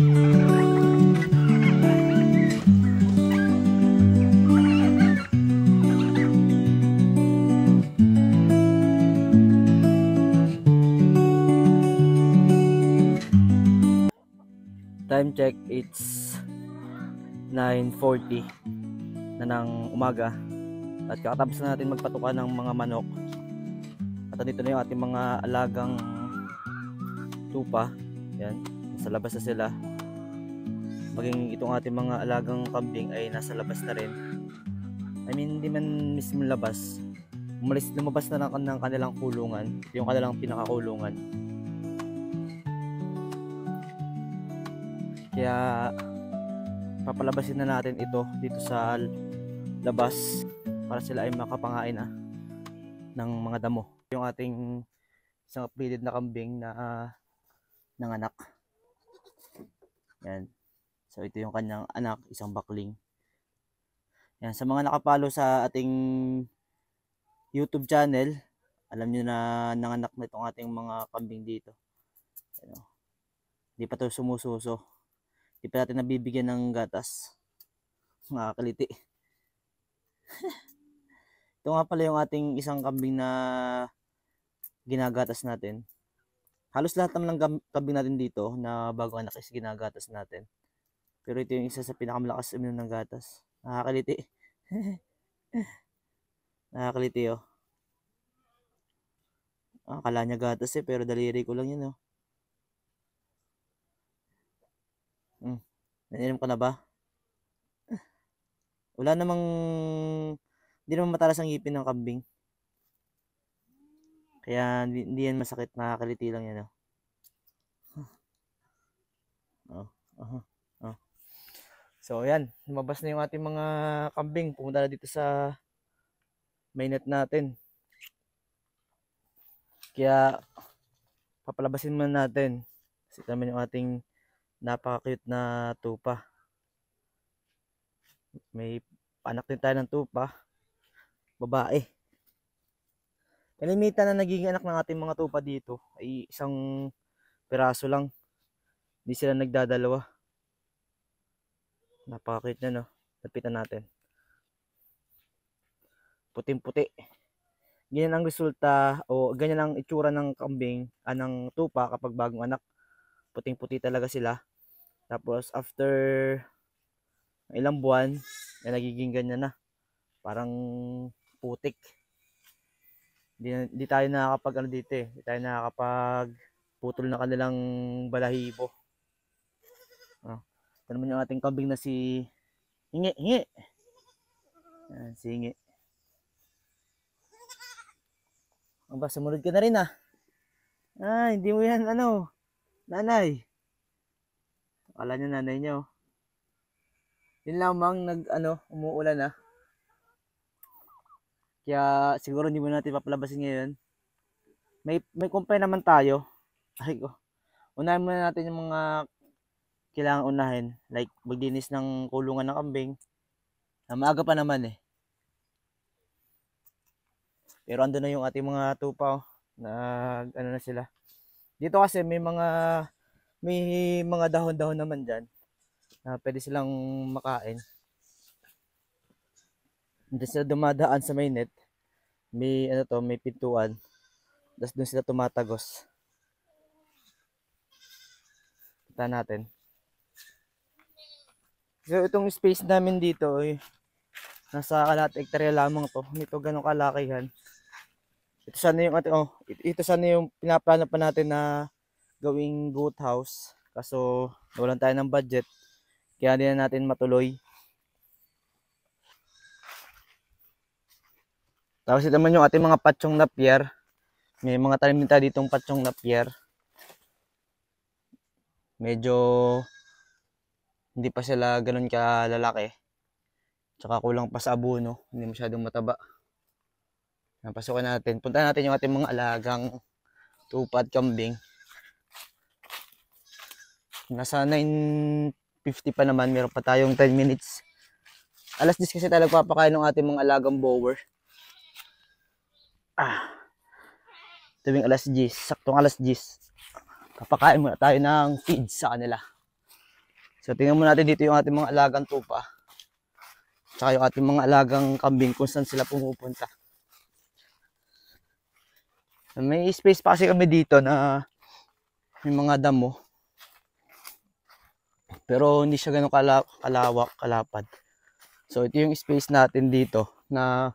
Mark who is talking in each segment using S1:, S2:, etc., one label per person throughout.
S1: Time check, it's 9:40 na ng umaga at kakatapos na natin magpatuka ng mga manok at dito na yung ating mga alagang tupa. Yan, nasa labas na sila, maging itong ating mga alagang kambing ay nasa labas na rin. I mean, hindi man mismo labas, lumabas na ng kanilang kulungan, yung kanilang pinakakulungan. Kaya papalabasin na natin ito dito sa labas para sila ay makapangain ng mga damo. Yung ating isang upgraded na kambing na nanganak. Yan. So ito yung kanyang anak, isang bakling. Yan, sa mga nakapalo sa ating YouTube channel, alam niyo na nanganak na itong ating mga kambing dito. Ano, hindi pa ito sumususo. Hindi pa natin nabibigyan ng gatas. Nakakaliti. Ito nga pala yung ating isang kambing na ginagatas natin. Halos lahat naman ng kambing natin dito na bago anak is ginagatas natin. Pero ito yung isa sa pinakamalakas uminom ng gatas. Nakakaliti. Nakakaliti oh. Akala niya gatas eh, pero daliri ko lang yun oh. Naninom ka na ba? Wala namang, hindi naman matalas ang ngipin ng kambing. Kaya hindi yan masakit, nakakaliti lang yan oh. So yan, lumabas na yung ating mga kambing. Pumunta na dito sa mainnet natin. Kaya papalabasin muna natin. Kasi naman yung ating napaka-cute na tupa. May anak din tayo ng tupa, babae. Kalimitan na nagiging anak ng ating mga tupa dito ay isang piraso lang. Hindi sila nagdadalawa. Napaka-cute na no. Lapitan natin. Puting-puti. Ganyan ang resulta o ganyan ang itsura ng kambing, ng tupa kapag bagong anak. Puting-puti talaga sila. Tapos after ilang buwan, ay nagiging ganyan na. Parang putik. Hindi tayo nakakapag dito eh. Hindi tayo nakakapag putol na kanilang balahibo. Ito naman yung ating kambing na si Hingi. Yan, si Hingi. Aba, sumunod ka na rin ah. Hindi mo yan nanay. Akala niya nanay niyo. Yun lamang umuulan na. Kaya siguro hindi mo natin papalabasin ngayon. May kumpay naman tayo. Ay ko. Unahin muna natin yung mga kailangan unahin. Like maglinis ng kulungan ng kambing. Maaga pa naman eh. Pero ando na yung ating mga tupa oh. Na sila. Dito kasi may mga dahon-dahon naman dyan na pwede silang makain. Hindi sila dumadaan sa mainnet. May may pintuan. Tapos doon sila tumatagos. Kita natin. So itong space namin dito ay nasa kalahating hektarya lamang to. Ito ganong kalakihan. Ito sana yung ito sana yung pinaplano pa natin na gawing goat house. Kaso nawalan tayo ng budget. Kaya hindi na natin matuloy. Tapos ito naman yung ating mga patsyong napier. May mga tanim din tayo ditong patsyong napier. Medyo hindi pa sila ganun kalalaki. Tsaka kulang pa sa abono. Hindi masyadong mataba. Napasukan natin. Punta natin yung ating mga alagang tupa at kambing. Nasa 9:50 pa naman. Meron pa tayong 10 minutes. Alas 10 kasi tayo nagpapakain ng ating mga alagang bower. Tuwing alas 10. Saktong alas 10. Papakain muna tayo ng feed sa kanila. So tingnan mo natin dito yung ating mga alagang tupa. Tsaka yung ating mga alagang kambing kung saan sila pumupunta. May space pa kasi kami dito na may mga damo. Pero hindi siya ganun kalawak, kalapad. So ito yung space natin dito na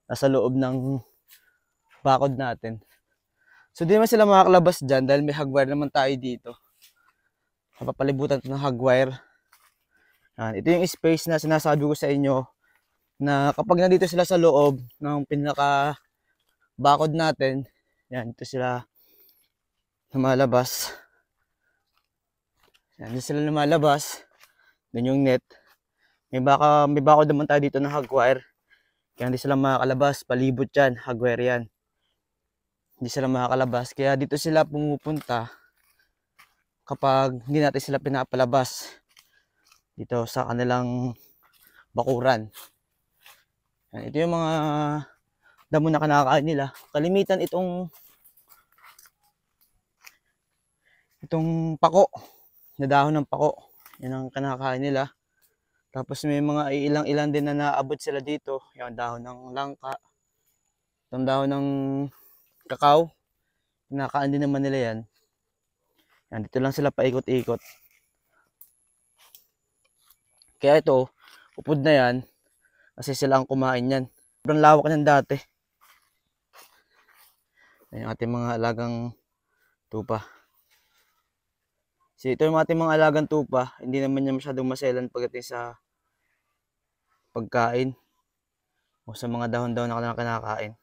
S1: nasa loob ng bakod natin. So di naman sila makakalabas dyan dahil may hagwire naman tayo dito. Napapalibutan ito ng hagwire. Yan. Ito yung space na sinasabi ko sa inyo na kapag nandito sila sa loob ng pinaka bakod natin, yan, ito sila lumalabas. Yan, dito sila lumalabas. Doon yung net. May bakod naman tayo dito ng hagwire. Kaya hindi sila makakalabas. Palibot yan. Hagwire yan. Hindi sila makakalabas. Kaya dito sila pumupunta kapag hindi natin sila pinapalabas dito sa kanilang bakuran. Yan, ito yung mga damo na kinakain nila. Kalimitan itong pako. Na dahon ng pako. Yan ang kinakain nila. Tapos may mga ilang-ilan din na naabot sila dito. Yung dahon ng langka. Itong dahon ng kakao. Kinakain din naman nila yan. Yan, dito lang sila paikot-ikot. Kaya ito, upod na yan. Kasi sila ang kumain yan. Sobrang lawak yan dati. Yan yung ating mga alagang tupa. So ito yung ating mga alagang tupa. Hindi naman niya masyadong maselan pagdating sa pagkain. O sa mga dahon-dahon na kinakain.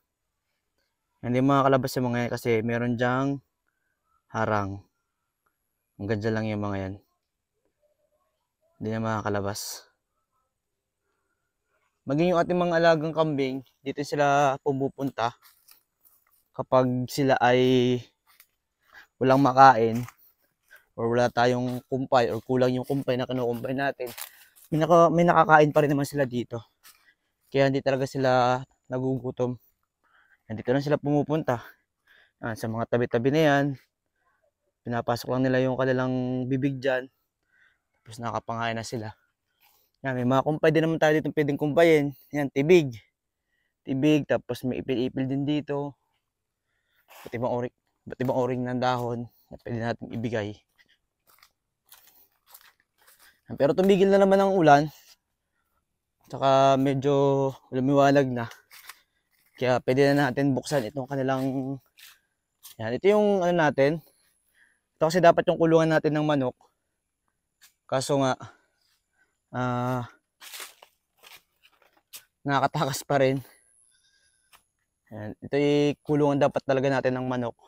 S1: Hindi makakalabas yung mga yan kasi meron dyang harang. Hanggang dyan lang yung mga yan. Hindi na makakalabas. Maging yung ating mga alagang kambing, dito sila pumupunta kapag sila ay walang makain or wala tayong kumpay or kulang yung kumpay na kinukumpay natin. May nakakain pa rin naman sila dito. Kaya hindi talaga sila nagugutom. Dito lang sila pumupunta. Sa mga tabi-tabi na yan. Pinapasok lang nila yung kanilang bibig dyan. Tapos nakapangain na sila. Yan, may mga kumpay din naman tayo dito pwedeng kumpayin. Yan, tibig. Tibig, tapos may ipil-ipil din dito. Ba't ibang oring ng dahon na pwede natin ibigay. Pero tumigil na naman ang ulan. Tsaka medyo lumiwalag na. Kaya pwede na natin buksan itong kanilang... Yan, ito yung ano natin. Ito kasi dapat yung kulungan natin ng manok. Kaso nga, nakakatakas pa rin. Yan, ito yung kulungan dapat talaga natin ng manok.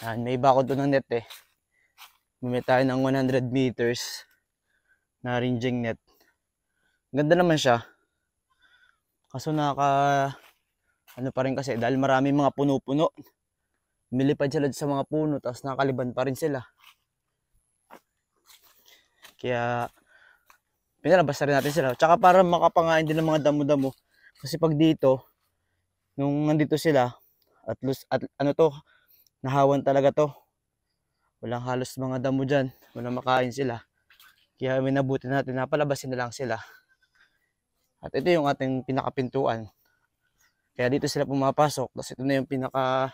S1: Yan, may bakod doon ng net eh. Bumili tayo ng 100 meters na ringing net. Ganda naman siya. Kaso ano pa rin kasi dahil marami mga puno-puno. Milipad sila sa mga puno tapos nakaliban pa rin sila. Kaya pinalabas na rin natin sila. Tsaka para makapangain din ng mga damo-damo. Kasi pag dito, nung nandito sila, at ano to, nahawan talaga to. Walang halos mga damo dyan. Walang makain sila. Kaya minabuti natin na palabasin na lang sila. At ito yung ating pinakapintuan. Kaya dito sila pumapasok. Tapos ito na yung pinaka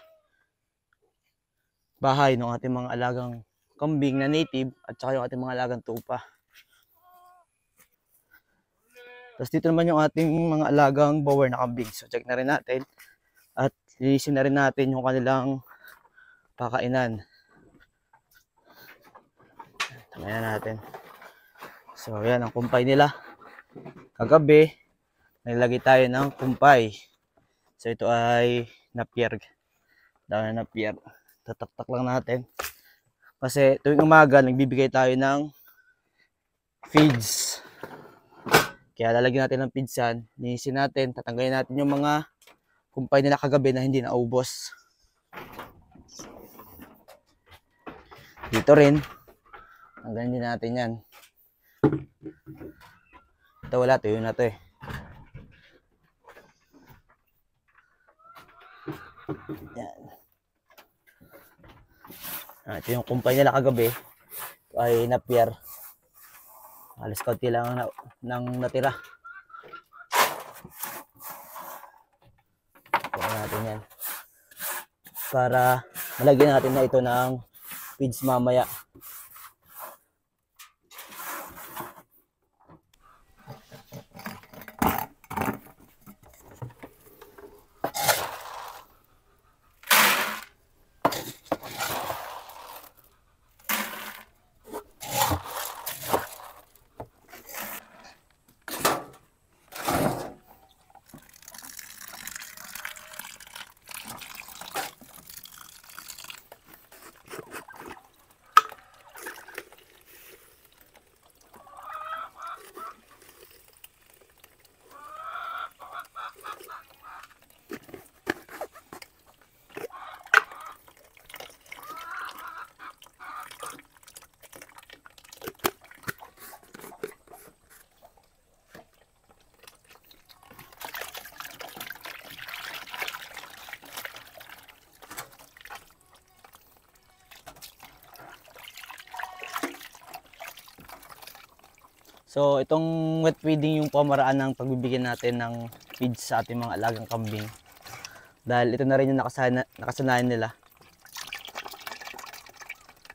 S1: bahay ng ating mga alagang kambing na native at saka yung ating mga alagang tupa. Tapos dito naman yung ating mga alagang bower na kambing. So check na rin natin at linisin na rin natin yung kanilang pakainan. Tamayan natin. So yan ang kumpay nila. Kagabi, nilagay tayo ng kumpay. So ito ay napier. Dahil na napier. Tataktak lang natin. Kasi tuwing umaga, nagbibigay tayo ng feeds. Kaya lalagyan natin ng feeds yan. Linisin natin. Tatanggalin natin yung mga kumpay nila kagabi na hindi naubos. Dito rin. Tanggalin din natin yan. Ito wala. Tuyo na to eh. Yan. Ito yung kumpay nila kagabi. ay napier. Alas kaunti lang nang natira. Kuha natin yan. Para malagyan natin na ito ng feeds mamaya. So, itong wet feeding yung pamaraan ng pagbibigyan natin ng feeds sa ating mga alagang kambing. Dahil ito na rin yung nakasanayan nila.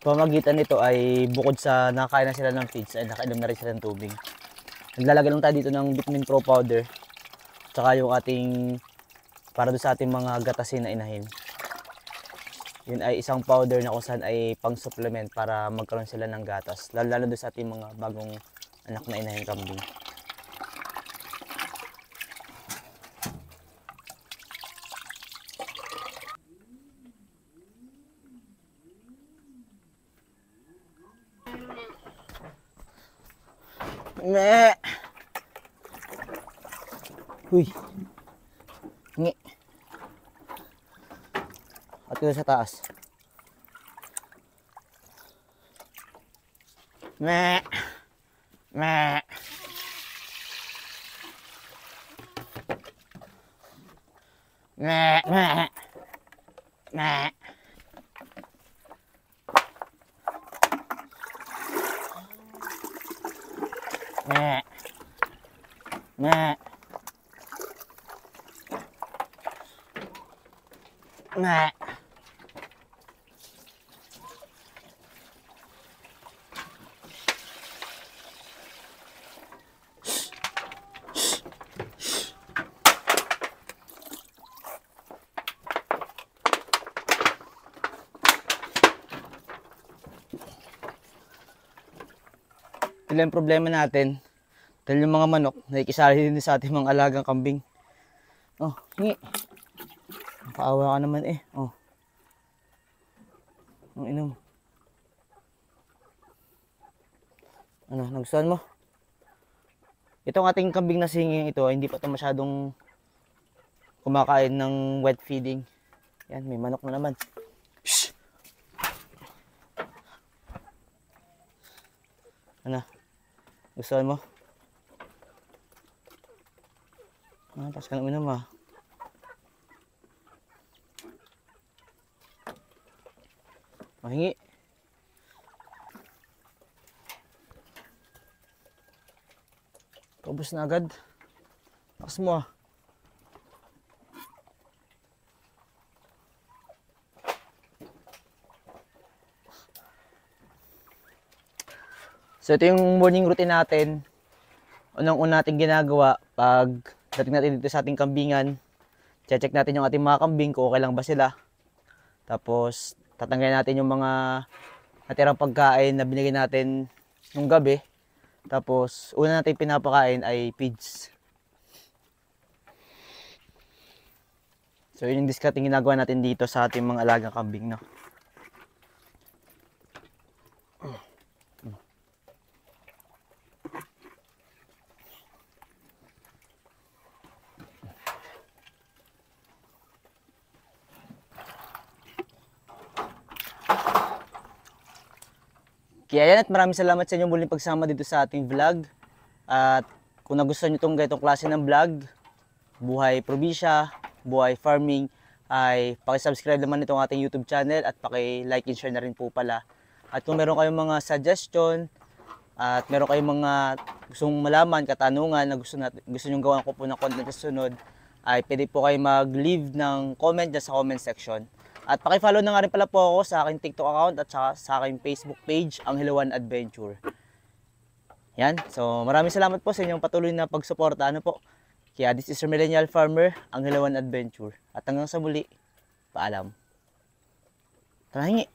S1: Pamagitan nito ay bukod sa nakakain na sila ng feeds ay nakainom na rin sila ng tubig. Naglalagay lang tayo dito ng Vitamin Pro powder. Tsaka yung ating para doon sa ating mga gatasin na inahin. Yun ay isang powder na kung saan ay pang supplement para magkaroon sila ng gatas. Lalo doon sa ating mga bagong anak na inahing kambing. Me. Huy. Ngi. At ito sa taas. Me. Me. Me. Me. Me. Me. Me. Me. Ito lang yung problema natin. Dahil yung mga manok, nakikisali din sa ating mga alagang kambing. Oh, hingi. Nakaawa ka naman eh. Oh. Ang inom. Ano, nagustuhan mo? Itong ating kambing na singing ito, hindi pa ito masyadong kumakain ng wet feeding. Yan, may manok na naman. Shhh! Ano? Gustuhan mo? Ah, tas ka na uminom ah. Mahingi. Paubos na agad. Lakas mo ah. So ito yung morning routine natin. Unang-una natin ginagawa pag dating natin dito sa ating kambingan. Check natin yung ating mga kambing kung okay lang ba sila. Tapos tatanggalin natin yung mga natirang pagkain na binigay natin nung gabi. Tapos una natin pinapakain ay feeds. So yun yung discarding ginagawa natin dito sa ating mga alagang kambing, no? Kaya yan, at maraming salamat sa inyong muling pagsama dito sa ating vlog. At kung nagustuhan nyo itong ganitong klase ng vlog, buhay probinsya, buhay farming, ay paki-subscribe naman itong ating YouTube channel at paki-like and share na rin po pala At kung meron kayong mga suggestion at meron kayong mga gustong malaman, katanungan na gusto nyong gawan ko po ng content sa sunod, ay pwede po kayo mag-leave ng comment dyan sa comment section. At pakifollow na nga rin pala po ako sa aking TikTok account at saka sa aking Facebook page, Angelo One Adventure. Yan. So, maraming salamat po sa inyong patuloy na pagsuporta. Ano po? Kaya this is your Millennial Farmer, Angelo One Adventure. At hanggang sa muli, paalam. Tara hingi.